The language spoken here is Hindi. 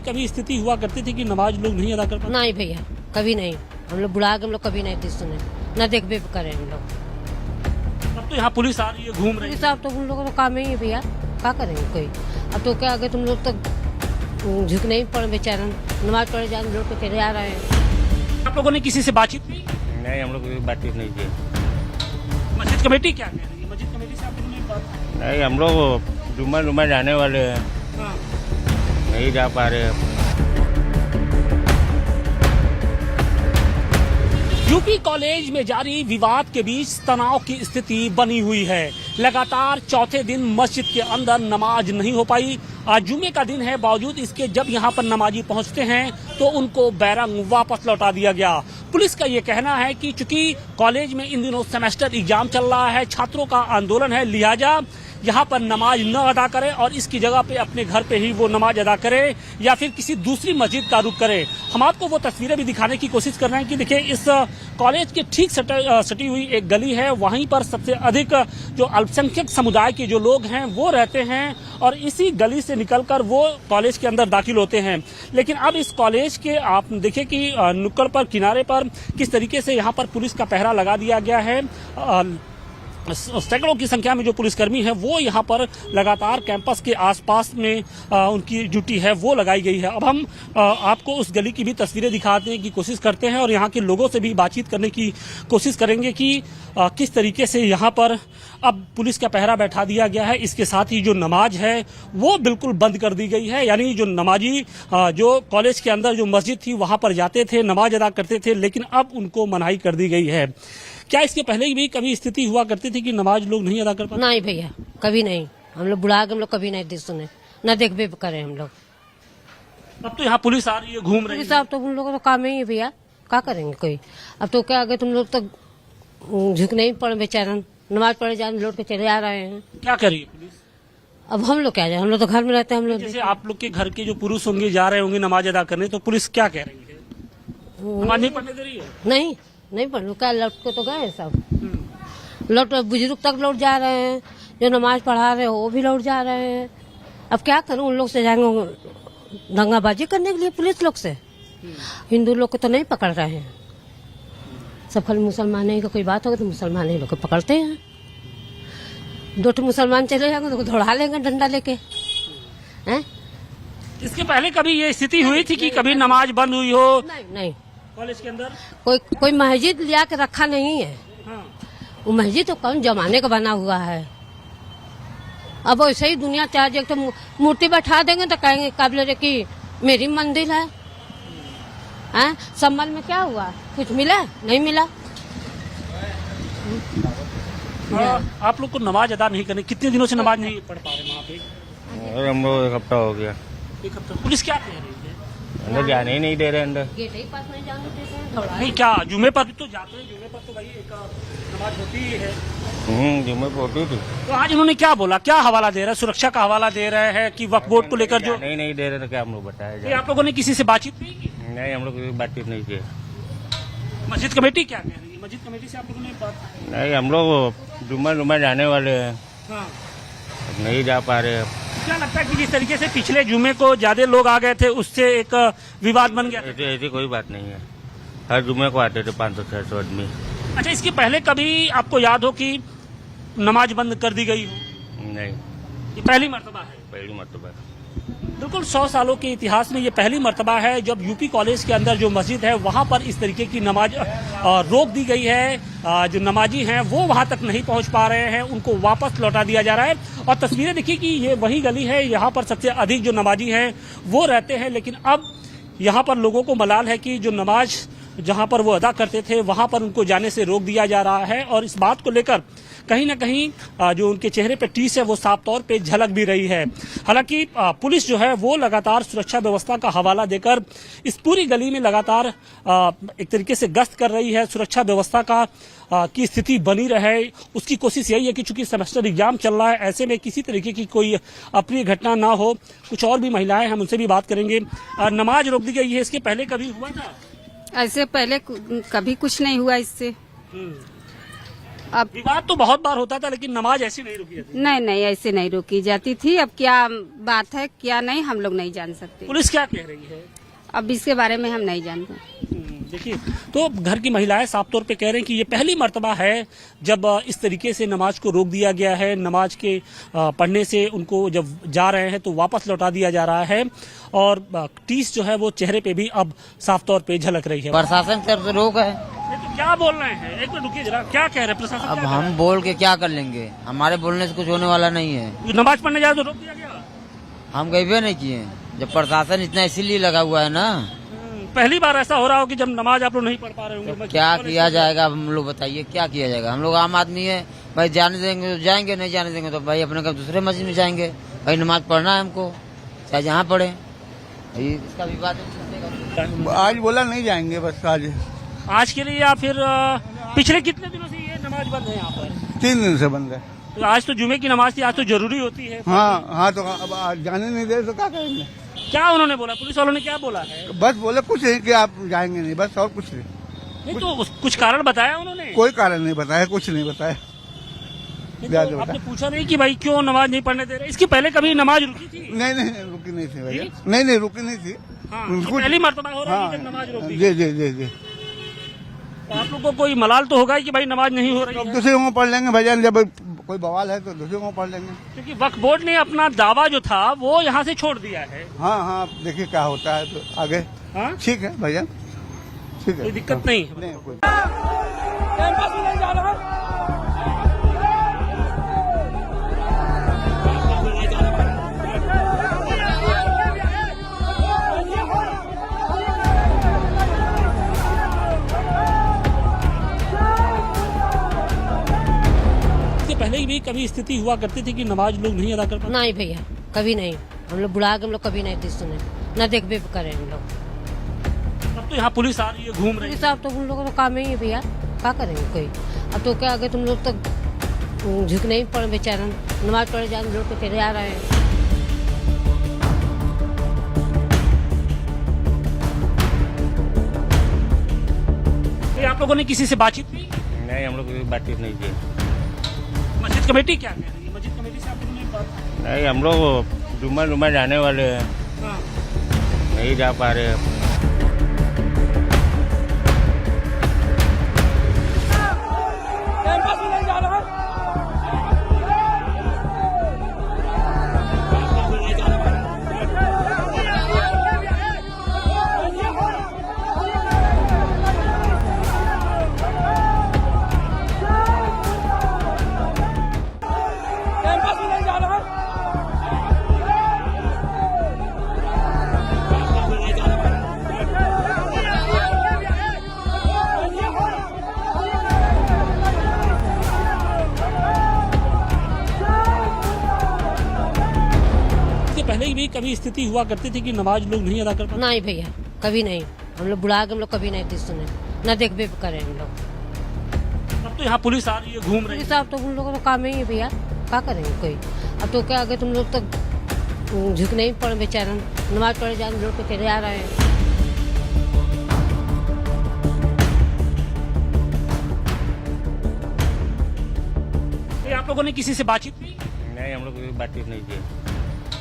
कभी स्थिति हुआ करती थी कि नमाज लोग नहीं अदा कर पाते? नहीं भैया, कभी नहीं। हम लोग बुढ़ा के हम लोग कभी नहीं थी सुने, न देख भी करे हम लोग। अब तो यहाँ पुलिस आ रही है, घूम रही है। साहब तो उन लोगों का काम ही है भैया, क्या करेंगे कोई। अब तो क्या आगे तुम लोग तो झुक नहीं पड़े बेचारा, नमाज पढ़े जाने लोग तो चले आ रहे हैं। आप लोगों ने किसी से बातचीत की? नहीं, हम लोग बातचीत नहीं की। मस्जिद कमेटी क्या कह रही है? मस्जिद कमेटी से आप लोगों ने बात? नहीं, हम लोग जुम्मा जाने वाले हैं, हाँ। नहीं जा पा रहे हैं। यूपी कॉलेज में जारी विवाद के बीच तनाव की स्थिति बनी हुई है। लगातार चौथे दिन मस्जिद के अंदर नमाज नहीं हो पाई। आज जुम्मे का दिन है, बावजूद इसके जब यहां पर नमाजी पहुंचते हैं तो उनको बैरंग वापस लौटा दिया गया। पुलिस का ये कहना है कि चूंकि कॉलेज में इन दिनों सेमेस्टर एग्जाम चल रहा है, छात्रों का आंदोलन है, लिहाजा यहाँ पर नमाज न अदा करें और इसकी जगह पे अपने घर पे ही वो नमाज अदा करे या फिर किसी दूसरी मस्जिद का रुख करे। हम आपको वो तस्वीरें भी दिखाने की कोशिश कर रहे हैं कि देखिए इस कॉलेज के ठीक सटी हुई एक गली है, वहीं पर सबसे अधिक जो अल्पसंख्यक समुदाय के जो लोग हैं वो रहते हैं और इसी गली से निकलकर वो कॉलेज के अंदर दाखिल होते हैं। लेकिन अब इस कॉलेज के आप देखिए कि नुक्कड़ पर, किनारे पर किस तरीके से यहाँ पर पुलिस का पहरा लगा दिया गया है। सैकड़ों की संख्या में जो पुलिसकर्मी हैं वो यहाँ पर लगातार कैंपस के आसपास में उनकी ड्यूटी है वो लगाई गई है। अब हम आपको उस गली की भी तस्वीरें दिखाने की कोशिश करते हैं और यहाँ के लोगों से भी बातचीत करने की कोशिश करेंगे कि किस तरीके से यहाँ पर अब पुलिस का पहरा बैठा दिया गया है। इसके साथ ही जो नमाज है वो बिल्कुल बंद कर दी गई है, यानी जो नमाजी जो कॉलेज के अंदर जो मस्जिद थी वहाँ पर जाते थे, नमाज अदा करते थे, लेकिन अब उनको मनाही कर दी गई है। क्या इसके पहले भी कभी स्थिति हुआ करती थी कि नमाज लोग नहीं अदा कर पाते? नहीं भैया, कभी नहीं। हम लोग बुढ़ा के हम लोग कभी नहीं थी सुने, न देख भी करे हम लोग। अब तो यहाँ पुलिस आ रही है, घूम रही है। साहब तो उन लोगों का काम ही है भैया, क्या करेंगे कोई। अब तो क्या आगे तुम लोग तो झुक नहीं पड़े बेचारा, नमाज पढ़े जाने लौट के चले आ रहे हैं। क्या करिए पुलिस? अब हम लोग क्या जाए, हम लोग तो घर में रहते हैं। हम लोग जैसे आप लोग के घर के जो पुरुष होंगे जा रहे होंगे नमाज अदा करने, तो पुलिस क्या कह रही है? नमाज नहीं पढ़ने दे रही है? नहीं पढ़ लो, क्या लौट के तो गए सब। लौट बुजुर्ग तक लौट जा रहे हैं, जो नमाज पढ़ा रहे हो वो भी लौट जा रहे हैं। अब क्या करूं, उन लोग से जाएंगे दंगाबाजी करने के लिए पुलिस लोग से। हिंदू लोग को तो नहीं पकड़ रहे हैं, सब खाली मुसलमान ही का कोई बात होगा तो मुसलमान ही लोग को पकड़ते हैं। दो ठो मुसलमान चले जाएंगे तो दौड़ा लेंगे डंडा लेके हैं। इसके पहले कभी ये स्थिति हुई थी कि कभी नमाज बंद हुई हो नहीं कॉलेज के अंदर? कोई मस्जिद लिया के रखा नहीं है। हाँ। वो मस्जिद तो कौन जमाने का बना हुआ है। अब वैसे ही दुनिया चाहे तो मूर्ति बैठा देंगे तो कहेंगे काबिल कि मेरी मंदिर है। हैं? सम्मल में क्या हुआ, कुछ मिला? नहीं मिला। आप लोग को नमाज अदा नहीं करने, कितने दिनों से नमाज नहीं पढ़ पा रहे वहाँ पे? और हम लोग 1 हफ्ता हो गया। 1 हफ्ता। पुलिस क्या कह रही है? अंदर जाने ही नहीं दे रहे। अंदर गेट ही पास नहीं जाने देते हैं। नहीं, क्या जुमे पर भी तो जाते हैं? जुमे पर तो भाई एक नमाज होती ही है। जुम्मे पर होती थी। तो आज उन्होंने क्या बोला, क्या हवाला दे रहा है? सुरक्षा का हवाला दे रहे हैं कि वक्फ बोर्ड को लेकर जो नहीं दे रहे तो क्या हम लोग बताया जाए? आप लोगों ने किसी से बातचीत नहीं की? नहीं, हम लोग बातचीत नहीं की। मस्जिद कमेटी क्या कह रही है? मस्जिद कमेटी से आप लोगों ने बात? नहीं, हम लोग जुम्मा जाने वाले हैं, हाँ। नहीं जा पा रहे हैं। क्या लगता है कि जिस तरीके से पिछले जुमे को ज्यादा लोग आ गए थे उससे एक विवाद बन गया? ऐसी कोई बात नहीं है, हर जुम्मे को आते थे 500-600 आदमी। अच्छा, इसके पहले कभी आपको याद हो कि नमाज बंद कर दी गई हो? नहीं, ये पहली मर्तबा है। पहली मरतबा। बिल्कुल 100 सालों के इतिहास में ये पहली मर्तबा है जब यूपी कॉलेज के अंदर जो मस्जिद है वहाँ पर इस तरीके की नमाज रोक दी गई है। जो नमाजी हैं वो वहाँ तक नहीं पहुँच पा रहे हैं, उनको वापस लौटा दिया जा रहा है। और तस्वीरें देखिए कि ये वही गली है, यहाँ पर सबसे अधिक जो नमाजी हैं वो रहते हैं, लेकिन अब यहाँ पर लोगों को मलाल है कि जो नमाज जहाँ पर वो अदा करते थे वहाँ पर उनको जाने से रोक दिया जा रहा है। और इस बात को लेकर कहीं ना कहीं जो उनके चेहरे पे टीस है वो साफ तौर पे झलक भी रही है। हालांकि पुलिस जो है वो लगातार सुरक्षा व्यवस्था का हवाला देकर इस पूरी गली में लगातार एक तरीके से गश्त कर रही है। सुरक्षा व्यवस्था का की स्थिति बनी रहे उसकी कोशिश यही है कि चूंकि सेमेस्टर एग्जाम चल रहा है, ऐसे में किसी तरीके की कोई अप्रिय घटना ना हो। कुछ और भी महिलाएं हम उनसे भी बात करेंगे। नमाज रोक दी गई है, इसके पहले कभी हुआ था? ऐसे पहले कभी कुछ नहीं हुआ इससे। अब विवाद तो बहुत बार होता था लेकिन नमाज ऐसी नहीं रुकी जाती। नहीं ऐसे नहीं रोकी जाती थी। अब क्या बात है क्या नहीं हम लोग नहीं जान सकते। पुलिस क्या कह रही है? अब इसके बारे में हम नहीं जानते। देखिए, तो घर की महिलाएं साफ तौर पे कह रहे हैं कि ये पहली मर्तबा है जब इस तरीके से नमाज को रोक दिया गया है। नमाज के पढ़ने से उनको जब जा रहे हैं तो वापस लौटा दिया जा रहा है और टीस जो है वो चेहरे पे भी अब साफ तौर पे झलक रही है। प्रशासन की तरफ से रोक है। ये तो क्या बोल रहे हैं? एक मिनट रुकिए जरा, क्या कह रहे हैं प्रशासन? अब क्या कह हम बोल के क्या कर लेंगे, हमारे बोलने से कुछ होने वाला नहीं है। रहे हैं? नमाज पढ़ने जाए तो रोक दिया गया। हम गए नहीं किए, जब प्रशासन इतना इसीलिए लगा हुआ है ना। पहली बार ऐसा हो रहा हो कि जब नमाज आप लोग नहीं पढ़ पा रहे होंगे। क्या किया जाएगा हम लोग बताइए, क्या किया जाएगा? हम लोग आम आदमी है भाई, जाने देंगे तो जाएंगे, नहीं जाने देंगे तो भाई अपने कब दूसरे मस्जिद में जाएंगे। भाई नमाज पढ़ना है हमको, चाहे जहाँ पढ़े। इसका विवाद आज बोला नहीं जाएंगे, बस आज के लिए या फिर पिछले कितने दिनों से ये नमाज बंद है यहाँ पर? 3 दिन से बंद है। तो आज तो जुमे की नमाज थी, आज तो जरूरी होती है। हाँ तो अब आज जाने नहीं दे तो क्या करेंगे? क्या उन्होंने बोला? पुलिस वालों ने क्या बोला है? बस बोले कुछ नहीं कि आप जाएंगे नहीं, बस और कुछ नहीं। नहीं तो कुछ कारण बताया उन्होंने? कोई कारण नहीं बताया, कुछ नहीं बताया। नहीं ज्यादा तो बता। आपने पूछा नहीं कि भाई क्यों नमाज नहीं पढ़ने दे रहे? इसकी पहले कभी नमाज रुकी थी? नहीं रुकी नहीं थी भैया, नहीं रुकी नहीं थी। हाँ, ये पहली मर्तबा हो रहा है कि जब नमाज रोक दी। जी। तो आप लोग को कोई मलाल तो होगा कि भाई नमाज नहीं हो रही अब है? दूसरे को पढ़ लेंगे भैया, जब कोई बवाल है तो दूसरे को पढ़ लेंगे। क्योंकि वक्फ बोर्ड ने अपना दावा जो था वो यहाँ से छोड़ दिया है। हाँ देखिए क्या होता है तो आगे। हाँ? ठीक है भैया, ठीक है, कोई दिक्कत नहीं है। नहीं कोई। इसके पहले भी कभी स्थिति हुआ करती थी कि नमाज लोग नहीं अदा कर पाते? नहीं भैया, कभी नहीं। हम लोग बुढ़ा के हम लोग कभी नहीं थी सुने, न देख भी करें हम लोग। अब तो यहाँ पुलिस आ रही है, घूम रही है। साहब तो उन लोगों का काम ही है भैया, क्या करेंगे कोई। अब तो क्या आगे तुम लोग तो झुक नहीं पड़े बेचारा, नमाज पढ़े जाए लोग तो चले आ रहे हैं। तो आप लोगों ने किसी से बातचीत की? नहीं, हम लोग कोई बातचीत नहीं की। मस्जिद कमेटी क्या कह रही है? मस्जिद कमेटी से आप लोगों ने बात? नहीं, हम लोग जुम्मा जाने वाले हैं, हाँ। नहीं जा पा रहे हैं। पहले भी कभी स्थिति हुआ करती थी कि नमाज लोग नहीं अदा कर पाते? नहीं भैया, कभी नहीं। हम लोग बुढ़ा के हम लोग कभी नहीं थी सुने, न देख भी करें हम लोग। अब तो यहाँ पुलिस आ रही है, घूम रही है। साहब तो उन लोगों का काम ही है भैया, क्या करेंगे कोई। अब तो क्या आगे तुम लोग तो झुक नहीं पड़े बेचारा, नमाज पढ़े जाए लोग तो चले आ रहे हैं। आप लोगों ने किसी से बातचीत की? नहीं, हम लोग कोई बातचीत नहीं की।